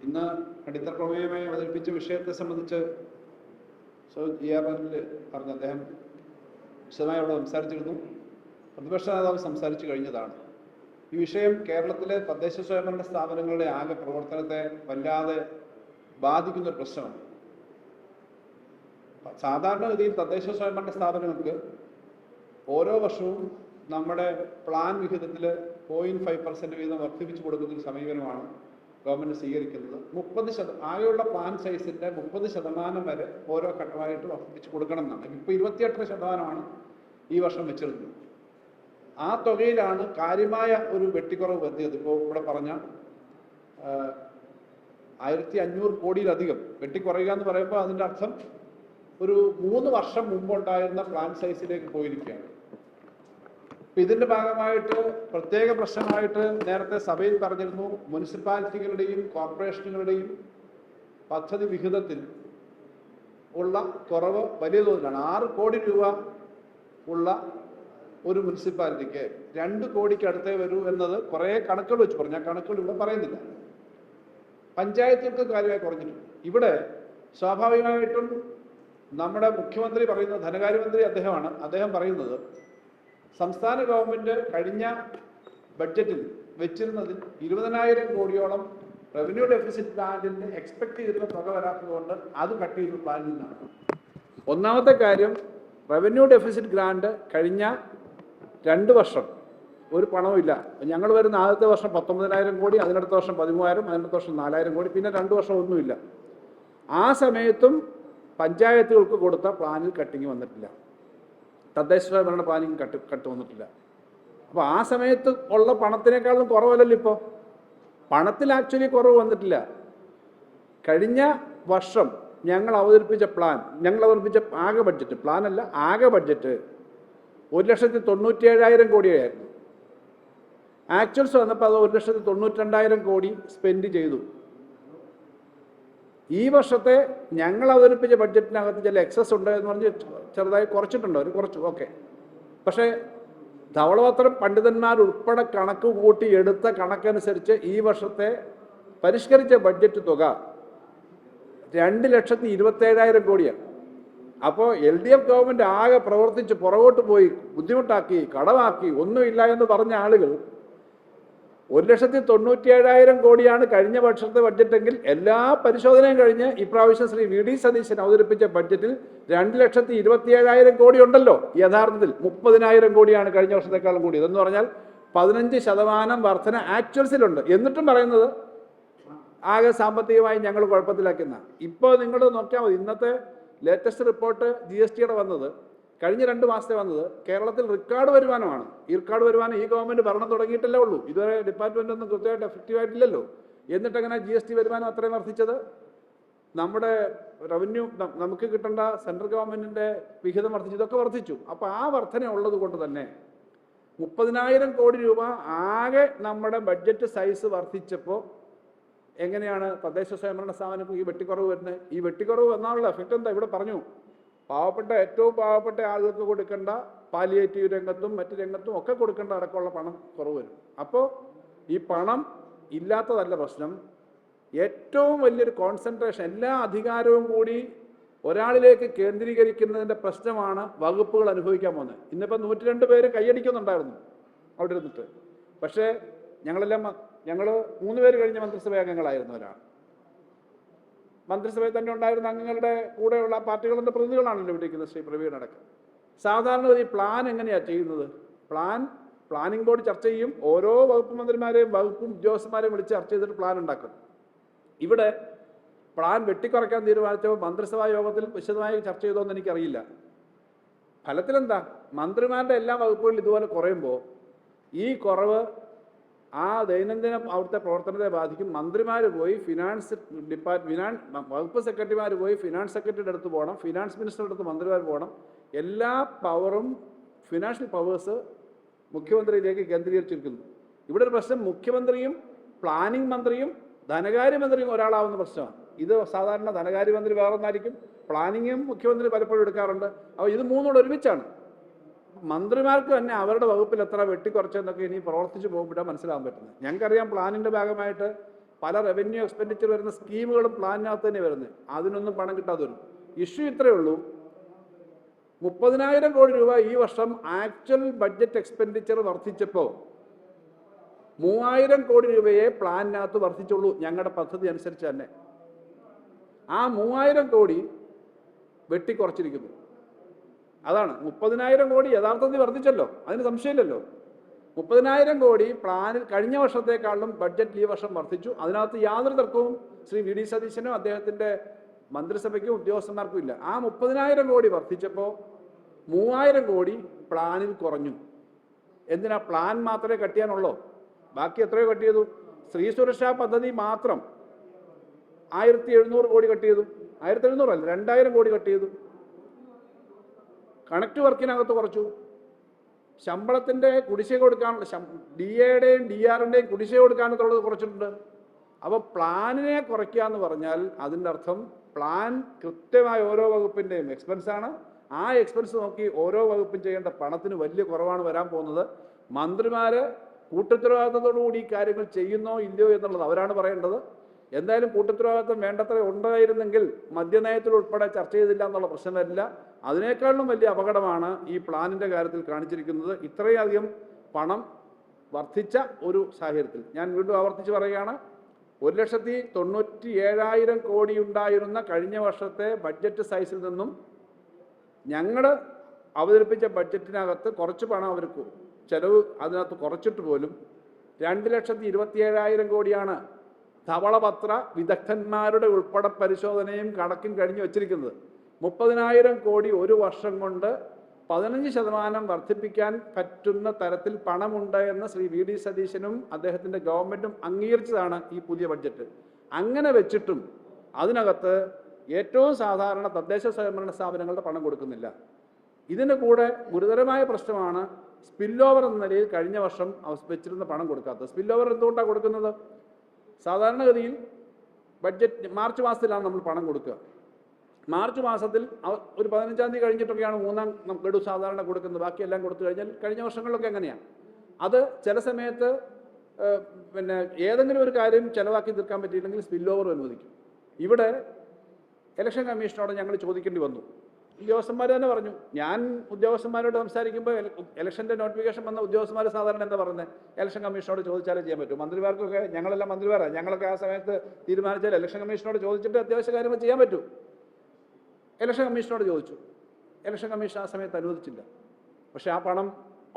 ഇന്ന് അടിത്തറ പ്രമേയമായി അവതരിപ്പിച്ച വിഷയത്തെ സംബന്ധിച്ച് ERNൽ പറഞ്ഞ അദ്ദേഹം വിശദമായി അവിടെ സംസാരിച്ചിരുന്നു. പ്രതിപക്ഷ നേതാവ് സംസാരിച്ചു കഴിഞ്ഞതാണ്. ഈ വിഷയം കേരളത്തിലെ തദ്ദേശ സ്വയംഭരണ സ്ഥാപനങ്ങളുടെ ആകെ പ്രവർത്തനത്തെ വല്ലാതെ ബാധിക്കുന്ന ഒരു പ്രശ്നമാണ്. സാധാരണഗതിയിൽ തദ്ദേശ സ്വയംഭരണ സ്ഥാപനങ്ങൾക്ക് ഓരോ വർഷവും നമ്മുടെ പ്ലാൻ വിഹിതത്തിൽ 0.5% വീതം വർദ്ധിപ്പിച്ചു കൊടുക്കുന്ന ഒരു സമീപനമാണ് ഗവൺമെൻറ് സ്വീകരിക്കുന്നത്. 30% ആകെയുള്ള പ്ലാൻ സൈസിൻ്റെ 30% വരെ ഓരോ ഘട്ടമായിട്ട് വർദ്ധിപ്പിച്ചു കൊടുക്കണം എന്നാണ്. ഇപ്പോൾ 28% ഈ വർഷം വെച്ചിരുന്നത്. ആ തുകയിലാണ് കാര്യമായ ഒരു വെട്ടിക്കുറവ് വരുത്തിയത്. ഇപ്പോൾ ഇവിടെ പറഞ്ഞ 1500 കോടിയിലധികം വെട്ടിക്കുറയുക എന്ന് പറയുമ്പോൾ അതിൻ്റെ അർത്ഥം ഒരു 3 വർഷം മുമ്പുണ്ടായിരുന്ന പ്ലാൻ സൈസിലേക്ക് പോയിരിക്കുകയാണ്. ഇതിന്റെ ഭാഗമായിട്ട് പ്രത്യേക പ്രശ്നമായിട്ട് നേരത്തെ സഭയിൽ പറഞ്ഞിരുന്നു, മുനിസിപ്പാലിറ്റികളുടെയും കോർപ്പറേഷനുകളുടെയും പദ്ധതി വിഹിതത്തിൽ ഉള്ള കുറവ് വലിയ തോതിലാണ്. 6 കോടി രൂപ ഉള്ള ഒരു മുനിസിപ്പാലിറ്റിക്ക് 2 കോടിക്ക് അടുത്തേ വരൂ എന്നത് കുറേ കണക്കുകൾ വെച്ച് പറഞ്ഞു. ആ കണക്കുകൾ ഇവിടെ പറയുന്നില്ല. പഞ്ചായത്തുകൾക്ക് കാര്യമായി കുറഞ്ഞിട്ടുണ്ട്. ഇവിടെ സ്വാഭാവികമായിട്ടും നമ്മുടെ മുഖ്യമന്ത്രി പറയുന്ന ധനകാര്യമന്ത്രി അദ്ദേഹമാണ്. അദ്ദേഹം പറയുന്നത് സംസ്ഥാന ഗവൺമെൻറ് കഴിഞ്ഞ ബഡ്ജറ്റിൽ വെച്ചിരുന്നതിൽ 20,000 കോടിയോളം റവന്യൂ ഡെഫിസിറ്റ് പ്ലാനിന് എക്സ്പെക്ട് ചെയ്തിരുന്ന തുക വരാത്തതുകൊണ്ട് അത് കട്ട് ചെയ്ത പ്ലാനിൽ നിന്നാണ്. ഒന്നാമത്തെ കാര്യം, റവന്യൂ ഡെഫിസിറ്റ് ഗ്രാന്റ് കഴിഞ്ഞ 2 വർഷം ഒരു പണവുമില്ല. ഞങ്ങൾ വരുന്ന ആദ്യത്തെ വർഷം 19,000 കോടി, അതിനടുത്ത വർഷം 13,000, അതിനടുത്ത വർഷം 4,000 കോടി, പിന്നെ 2 വർഷം ഒന്നുമില്ല. ആ സമയത്തും പഞ്ചായത്തുകൾക്ക് കൊടുത്ത പ്ലാനിൽ കട്ടിങ് വന്നിട്ടില്ല. തദ്ദേശ സ്വയംഭരണ പ്ലാനിങ് കട്ട് വന്നിട്ടില്ല. അപ്പോൾ ആ സമയത്ത് ഉള്ള പണത്തിനേക്കാളും കുറവല്ലല്ലോ ഇപ്പോൾ. പണത്തിൽ ആക്ച്വലി കുറവ് വന്നിട്ടില്ല. കഴിഞ്ഞ വർഷം ഞങ്ങൾ അവതരിപ്പിച്ച ആകെ ബഡ്ജറ്റ്, പ്ലാനല്ല ആകെ ബഡ്ജറ്റ് 1,97,000 കോടിയായിരുന്നു. ആക്ച്വൽസ് വന്നപ്പോൾ അത് 1,92,000 കോടി സ്പെൻഡ് ചെയ്തു. ഈ വർഷത്തെ ഞങ്ങൾ അവതരിപ്പിച്ച ബഡ്ജറ്റിനകത്ത് ചില എക്സസ് ഉണ്ട് എന്ന് പറഞ്ഞ് ചെറുതായി കുറച്ചിട്ടുണ്ടോ? ഒരു കുറച്ചു, ഓക്കെ. പക്ഷേ ധവളപത്രം പണ്ഡിതന്മാരുൾപ്പെടെ കണക്ക് കൂട്ടി എടുത്ത കണക്കനുസരിച്ച് ഈ വർഷത്തെ പരിഷ്കരിച്ച ബഡ്ജറ്റ് തുക 2,27,000 കോടിയാണ്. അപ്പോൾ LDF ഗവൺമെൻറ് ആകെ പ്രവർത്തിച്ച് പുറകോട്ട് പോയി, ബുദ്ധിമുട്ടാക്കി, കടമാക്കി, ഒന്നുമില്ല എന്ന് പറഞ്ഞ ആളുകൾ 1,97,000 കോടിയാണ് കഴിഞ്ഞ വർഷത്തെ ബഡ്ജറ്റെങ്കിൽ എല്ലാ പരിശോധനയും കഴിഞ്ഞ് ഇപ്രാവശ്യം ശ്രീ VD സതീശൻ അവതരിപ്പിച്ച ബഡ്ജറ്റിൽ 2,27,000 കോടി ഉണ്ടല്ലോ. യഥാർത്ഥത്തിൽ 30,000 കോടിയാണ് കഴിഞ്ഞ വർഷത്തെക്കാളും കൂടി. ഇതെന്ന് പറഞ്ഞാൽ 15% വർധന ആക്ച്വൽസിലുണ്ട്. എന്നിട്ടും പറയുന്നത് ആകെ സാമ്പത്തികമായി ഞങ്ങൾ കുഴപ്പത്തിലാക്കുന്ന. ഇപ്പോൾ നിങ്ങൾ നോക്കിയാൽ മതി, ഇന്നത്തെ ലേറ്റസ്റ്റ് റിപ്പോർട്ട് GSTയുടെ വന്നത് കഴിഞ്ഞ 2 മാസത്തെ വന്നത് കേരളത്തിൽ റെക്കോർഡ് വരുമാനമാണ്. ഈ റെക്കോർഡ് വരുമാനം ഈ ഗവൺമെൻറ് ഭരണം തുടങ്ങിയിട്ടല്ലേ ഉള്ളൂ. ഇതുവരെ ഡിപ്പാർട്ട്മെൻ്റ് ഒന്നും കൃത്യമായിട്ട് എഫക്റ്റീവായിട്ടില്ലല്ലോ. എന്നിട്ട് എങ്ങനെ GST വരുമാനം അത്രയും വർദ്ധിച്ചത്? നമ്മുടെ റവന്യൂ നമുക്ക് കിട്ടേണ്ട സെൻട്രൽ ഗവൺമെൻറ്റിൻ്റെ വിഹിതം വർദ്ധിച്ചു, ഇതൊക്കെ വർദ്ധിച്ചു. അപ്പോൾ ആ വർധന ഉള്ളത് കൊണ്ട് തന്നെ 30,000 കോടി രൂപ ആകെ നമ്മുടെ ബഡ്ജറ്റ് സൈസ് വർദ്ധിച്ചപ്പോൾ എങ്ങനെയാണ് തദ്ദേശ സ്വയംഭരണ സ്ഥാപനങ്ങൾക്ക് ഈ വെട്ടിക്കുറവ് വരുന്നത്? ഈ വെട്ടിക്കുറവ് വന്നാലുള്ള എഫക്റ്റ് എന്താ? ഇവിടെ പറഞ്ഞു, ഏറ്റവും പാവപ്പെട്ട ആളുകൾക്ക് കൊടുക്കേണ്ട പാലിയേറ്റീവ് രംഗത്തും മറ്റു രംഗത്തും ഒക്കെ കൊടുക്കേണ്ട അടക്കമുള്ള പണം കുറവ് വരും. അപ്പോൾ ഈ പണം ഇല്ലാത്തതല്ല പ്രശ്നം, ഏറ്റവും വലിയൊരു കോൺസെൻട്രേഷൻ, എല്ലാ അധികാരവും കൂടി ഒരാളിലേക്ക് കേന്ദ്രീകരിക്കുന്നതിൻ്റെ പ്രശ്നമാണ് വകുപ്പുകൾ അനുഭവിക്കാൻ പോകുന്നത്. ഇന്നിപ്പോൾ 102 പേര് കൈയടിക്കുന്നുണ്ടായിരുന്നു അവിടെ ഇരുന്നിട്ട്. പക്ഷേ ഞങ്ങൾ 3 പേര് കഴിഞ്ഞ മന്ത്രിസഭ അംഗങ്ങളായിരുന്നവരാണ്. മന്ത്രിസഭയിൽ തന്നെ ഉണ്ടായിരുന്ന അംഗങ്ങളുടെ കൂടെയുള്ള പാർട്ടികളുടെ പ്രതിനിധികളാണല്ലോ ഇവിടെ ഇരിക്കുന്നത്, ശ്രീ പ്രവീൺ അടക്കം. സാധാരണ ഈ പ്ലാൻ എങ്ങനെയാണ് ചെയ്യുന്നത്? പ്ലാനിംഗ് ബോർഡ് ചർച്ച ചെയ്യും, ഓരോ വകുപ്പ് മന്ത്രിമാരെയും വകുപ്പും ഉദ്യോഗസ്ഥന്മാരെയും വിളിച്ച് ചർച്ച ചെയ്തിട്ട് പ്ലാൻ ഉണ്ടാക്കും. ഇവിടെ പ്ലാൻ വെട്ടിക്കുറയ്ക്കാൻ തീരുമാനിച്ചപ്പോൾ മന്ത്രിസഭാ യോഗത്തിൽ വിശദമായി ചർച്ച ചെയ്തോന്ന് എനിക്കറിയില്ല. ഫലത്തിലെന്താ? മന്ത്രിമാരുടെ എല്ലാ വകുപ്പുകളിലും ഇതുപോലെ കുറയുമ്പോൾ ഈ കുറവ് ആ ദൈനംദിന അവിടുത്തെ പ്രവർത്തനത്തെ ബാധിക്കും. മന്ത്രിമാർ പോയി വകുപ്പ് സെക്രട്ടറിമാർ പോയി ഫിനാൻസ് സെക്രട്ടറിയുടെ അടുത്ത് പോകണം, ഫിനാൻസ് മിനിസ്റ്ററുടെ അടുത്ത് മന്ത്രിമാർ പോകണം. എല്ലാ പവറും, ഫിനാൻഷ്യൽ പവേഴ്സ് മുഖ്യമന്ത്രിയിലേക്ക് കേന്ദ്രീകരിച്ചിരിക്കുന്നു. ഇവിടെ ഒരു പ്രശ്നം, മുഖ്യമന്ത്രിയും പ്ലാനിംഗ് മന്ത്രിയും ധനകാര്യമന്ത്രിയും ഒരാളാവുന്ന പ്രശ്നമാണ്. ഇത് സാധാരണ ധനകാര്യമന്ത്രി വേറൊന്നായിരിക്കും, പ്ലാനിങ്ങും മുഖ്യമന്ത്രി പലപ്പോഴും എടുക്കാറുണ്ട്. അപ്പോൾ ഇത് മൂന്നോട് ഒരുമിച്ചാണ്. മന്ത്രിമാർക്ക് തന്നെ അവരുടെ വകുപ്പിൽ എത്ര വെട്ടിക്കുറച്ചെന്നൊക്കെ ഇനി പ്രവർത്തിച്ചു പോകുമ്പോഴാണ് മനസ്സിലാകാൻ പറ്റുന്നത്. ഞങ്ങൾക്കറിയാം പ്ലാനിൻ്റെ ഭാഗമായിട്ട് പല റവന്യൂ എക്സ്പെൻഡിച്ചർ വരുന്ന സ്കീമുകളും പ്ലാനിനകത്ത് തന്നെ വരുന്നത്. അതിനൊന്നും പണം കിട്ടാതെ വരും. ഇഷ്യൂ ഇത്രയേ ഉള്ളൂ, 30,000 കോടി രൂപ ഈ വർഷം ആക്ച്വൽ ബഡ്ജറ്റ് എക്സ്പെൻഡിച്ചർ വർദ്ധിച്ചപ്പോൾ 3,000 കോടി രൂപയെ പ്ലാനിനകത്ത് വർദ്ധിച്ചുള്ളൂ ഞങ്ങളുടെ പദ്ധതി അനുസരിച്ച് തന്നെ. ആ 3,000 കോടി വെട്ടിക്കുറച്ചിരിക്കുന്നു. അതാണ് 30,000 കോടി യഥാർത്ഥത്തിൽ വർദ്ധിച്ചല്ലോ, അതിന് സംശയമില്ലല്ലോ. 30,000 കോടി പ്ലാനിൽ കഴിഞ്ഞ വർഷത്തെക്കാളും ബഡ്ജറ്റ് ഈ വർഷം വർദ്ധിച്ചു. അതിനകത്ത് യാതൊരു തർക്കവും ശ്രീ വി ഡി സതീശനും അദ്ദേഹത്തിൻ്റെ മന്ത്രിസഭയ്ക്കും ഉദ്യോഗസ്ഥന്മാർക്കും ഇല്ല. ആ 30,000 കോടി വർദ്ധിച്ചപ്പോൾ 3,000 കോടി പ്ലാനിൽ കുറഞ്ഞു. എന്തിനാ? പ്ലാൻ മാത്രമേ കട്ട് ചെയ്യാനുള്ളൂ. ബാക്കി എത്രയോ കട്ട് ചെയ്തു? സ്ത്രീ സുരക്ഷാ പദ്ധതി മാത്രം 1,700 കോടി കട്ട് ചെയ്തു. 1,700 അല്ല, 2,000 കോടി കട്ട് ചെയ്തു. കണക്ട് വർക്കിനകത്ത് കുറച്ചു. ശമ്പളത്തിൻ്റെ കുടിശ്ശിക കൊടുക്കാനുള്ള DAയുടെയും DRന്റെയും കുടിശ്ശിക കൊടുക്കാനുള്ളത് കുറച്ചിട്ടുണ്ട്. അപ്പോൾ പ്ലാനിനെ കുറയ്ക്കുക എന്ന് പറഞ്ഞാൽ അതിൻ്റെ അർത്ഥം പ്ലാൻ കൃത്യമായ ഓരോ വകുപ്പിൻ്റെയും എക്സ്പെൻസാണ്. ആ എക്സ്പെൻസ് നോക്കി ഓരോ വകുപ്പും ചെയ്യേണ്ട പണത്തിന് വലിയ കുറവാണ് വരാൻ പോകുന്നത്. മന്ത്രിമാർ കൂട്ടുത്തരവാദിത്തത്തോടുകൂടി ഈ കാര്യങ്ങൾ ചെയ്യുന്നോ ഇല്ലയോ എന്നുള്ളത് അവരാണ് പറയേണ്ടത്. എന്തായാലും കൂട്ടുത്തരവാദിത്തം വേണ്ടത്ര ഉണ്ടായിരുന്നെങ്കിൽ മദ്യനയത്തിൽ ഉൾപ്പെടെ ചർച്ച ചെയ്തില്ല എന്നുള്ള പ്രശ്നം വരില്ല. അതിനേക്കാളും വലിയ അപകടമാണ് ഈ പ്ലാനിൻ്റെ കാര്യത്തിൽ കാണിച്ചിരിക്കുന്നത്. ഇത്രയധികം പണം വർദ്ധിച്ച ഒരു സാഹചര്യത്തിൽ ഞാൻ വീണ്ടും ആവർത്തിച്ച് പറയുകയാണ്, 1,97,000 കോടി ഉണ്ടായിരുന്ന കഴിഞ്ഞ വർഷത്തെ ബഡ്ജറ്റ് സൈസിൽ നിന്നും ഞങ്ങൾ അവതരിപ്പിച്ച ബഡ്ജറ്റിനകത്ത് കുറച്ച് പണം അവർക്ക് ചെലവ് അതിനകത്ത് കുറച്ചിട്ട് പോലും 2,27,000 കോടിയാണ് ധവളപത്ര വിദഗ്ധന്മാരുടെ ഉൾപ്പെടെ പരിശോധനയും കണക്കും കഴിഞ്ഞ് വച്ചിരിക്കുന്നത്. 30,000 കോടി ഒരു വർഷം കൊണ്ട് 15% വർദ്ധിപ്പിക്കാൻ പറ്റുന്ന തരത്തിൽ പണമുണ്ട് എന്ന് ശ്രീ വി ഡി സതീശനും അദ്ദേഹത്തിൻ്റെ ഗവൺമെൻറ്റും അംഗീകരിച്ചതാണ് ഈ പുതിയ ബഡ്ജറ്റ്. അങ്ങനെ വെച്ചിട്ടും അതിനകത്ത് ഏറ്റവും സാധാരണ തദ്ദേശ സ്വയംഭരണ സ്ഥാപനങ്ങളുടെ പണം കൊടുക്കുന്നില്ല. ഇതിന് കൂടെ ഗുരുതരമായ പ്രശ്നമാണ് സ്പിൽ ഓവർ എന്ന നിലയിൽ കഴിഞ്ഞ വർഷം വെച്ചിരുന്ന പണം കൊടുക്കാത്തത്. സ്പിൽ ഓവർ എന്തുകൊണ്ടാണ് കൊടുക്കുന്നത്? സാധാരണഗതിയിൽ ബഡ്ജറ്റ് മാർച്ച് മാസത്തിലാണ് നമ്മൾ പണം കൊടുക്കുക. മാർച്ച് മാസത്തിൽ ഒരു 15-ാം തീയതി കഴിഞ്ഞിട്ടൊക്കെയാണ് മൂന്നാം ഗഡു സാധാരണ കൊടുക്കുന്നത്. ബാക്കിയെല്ലാം കൊടുത്തു കഴിഞ്ഞാൽ കഴിഞ്ഞ വർഷങ്ങളിലൊക്കെ എങ്ങനെയാണ് അത് ചില സമയത്ത് ഏതെങ്കിലും ഒരു കാര്യം ചിലവാക്കി തീർക്കാൻ പറ്റിയില്ലെങ്കിൽ സ്പിൽ ഓവർ അനുവദിക്കും. ഇവിടെ ഇലക്ഷൻ കമ്മീഷനോട് ഞങ്ങൾ ചോദിക്കേണ്ടി വന്നു. ഉദ്യോഗസ്ഥന്മാർ തന്നെ പറഞ്ഞു. ഞാൻ ഉദ്യോഗസ്ഥന്മാരോട് സംസാരിക്കുമ്പോൾ ഇലക്ഷൻ്റെ നോട്ടിഫിക്കേഷൻ വന്ന ഉദ്യോഗസ്ഥന്മാർ സാധാരണ എന്താ പറയുന്നത്? ഇലക്ഷൻ കമ്മീഷനോട് ചോദിച്ചാലേ ചെയ്യാൻ പറ്റും. മന്ത്രിമാർക്കൊക്കെ ഞങ്ങളെല്ലാം മന്ത്രിമാരാണ്, ഞങ്ങളൊക്കെ ആ സമയത്ത് തീരുമാനിച്ചാൽ ഇലക്ഷൻ കമ്മീഷനോട് ചോദിച്ചിട്ട് അത്യാവശ്യ കാര്യങ്ങൾ ചെയ്യാൻ പറ്റൂ. ഇലക്ഷൻ കമ്മീഷനോട് ചോദിച്ചു. ഇലക്ഷൻ കമ്മീഷൻ ആ സമയത്ത് അനുവദിച്ചില്ല. പക്ഷേ ആ പണം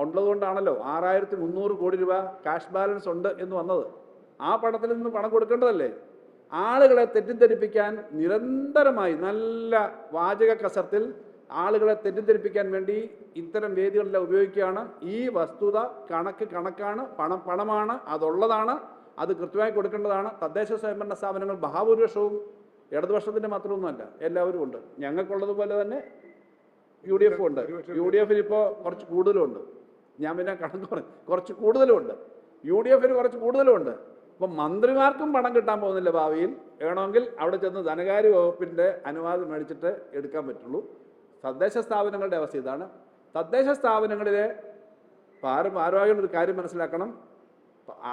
ഉള്ളതുകൊണ്ടാണല്ലോ 6,300 കോടി രൂപ കാഷ് ബാലൻസ് ഉണ്ട് എന്ന് വന്നത്. ആ പണത്തിൽ നിന്ന് പണം കൊടുക്കേണ്ടതല്ലേ? ആളുകളെ തെറ്റിദ്ധരിപ്പിക്കാൻ നിരന്തരമായി നല്ല വാചക കസർത്തിൽ ആളുകളെ തെറ്റിദ്ധരിപ്പിക്കാൻ വേണ്ടി ഇത്തരം വേദികളെല്ലാം ഉപയോഗിക്കുകയാണ്. ഈ വസ്തുത കണക്കാണ്, പണമാണ്, അതുള്ളതാണ്, അത് കൃത്യമായി കൊടുക്കേണ്ടതാണ്. തദ്ദേശ സ്വയംഭരണ സ്ഥാപനങ്ങൾ മഹാഭൂരിപക്ഷവും ഇടതുപക്ഷത്തിൻ്റെ മാത്രമൊന്നുമല്ല, എല്ലാവരും ഉണ്ട്. ഞങ്ങൾക്കുള്ളതുപോലെ തന്നെ UDF ഉണ്ട്. UDF ഇപ്പോൾ കുറച്ച് കൂടുതലുണ്ട്. ഞാൻ പിന്നെ കണക്ക് പറഞ്ഞു, കുറച്ച് കൂടുതലുണ്ട്. UDF കുറച്ച് കൂടുതലുണ്ട്. അപ്പം മന്ത്രിമാർക്കും പണം കിട്ടാൻ പോകുന്നില്ല ഭാവിയിൽ. വേണമെങ്കിൽ അവിടെ ചെന്ന് ധനകാര്യ വകുപ്പിൻ്റെ അനുവാദം മേടിച്ചിട്ട് എടുക്കാൻ പറ്റുള്ളൂ. തദ്ദേശ സ്ഥാപനങ്ങളുടെ അവസ്ഥ ഇതാണ്. തദ്ദേശ സ്ഥാപനങ്ങളിലെ ഭാരവാഹികളൊരു കാര്യം മനസ്സിലാക്കണം.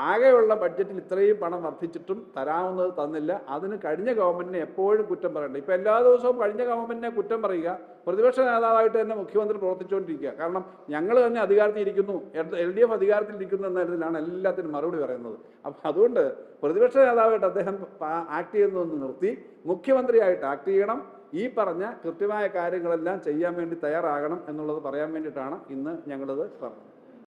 ആകെയുള്ള ബഡ്ജറ്റിൽ ഇത്രയും പണം വർദ്ധിച്ചിട്ടും തരാവുന്നത് തന്നില്ല. അതിന് കഴിഞ്ഞ ഗവൺമെൻറ്റിനെ എപ്പോഴും കുറ്റം പറയണ്ട. ഇപ്പോൾ എല്ലാ ദിവസവും കഴിഞ്ഞ ഗവൺമെൻറ്റിനെ കുറ്റം പറയുക, പ്രതിപക്ഷ നേതാവായിട്ട് തന്നെ മുഖ്യമന്ത്രി പ്രവർത്തിച്ചുകൊണ്ടിരിക്കുക. കാരണം ഞങ്ങൾ തന്നെ അധികാരത്തിൽ ഇരിക്കുന്നു, LDF അധികാരത്തിൽ ഇരിക്കുന്നു എന്ന തരത്തിലാണ് എല്ലാത്തിനും മറുപടി പറയുന്നത്. അപ്പം അതുകൊണ്ട് പ്രതിപക്ഷ നേതാവായിട്ട് അദ്ദേഹം ആക്ട് ചെയ്യുന്നതെന്ന് നിർത്തി മുഖ്യമന്ത്രിയായിട്ട് ആക്ട് ചെയ്യണം. ഈ പറഞ്ഞ കൃത്യമായ കാര്യങ്ങളെല്ലാം ചെയ്യാൻ വേണ്ടി തയ്യാറാകണം എന്നുള്ളത് പറയാൻ വേണ്ടിയിട്ടാണ് ഇന്ന് ഞങ്ങളിത് പറഞ്ഞത്.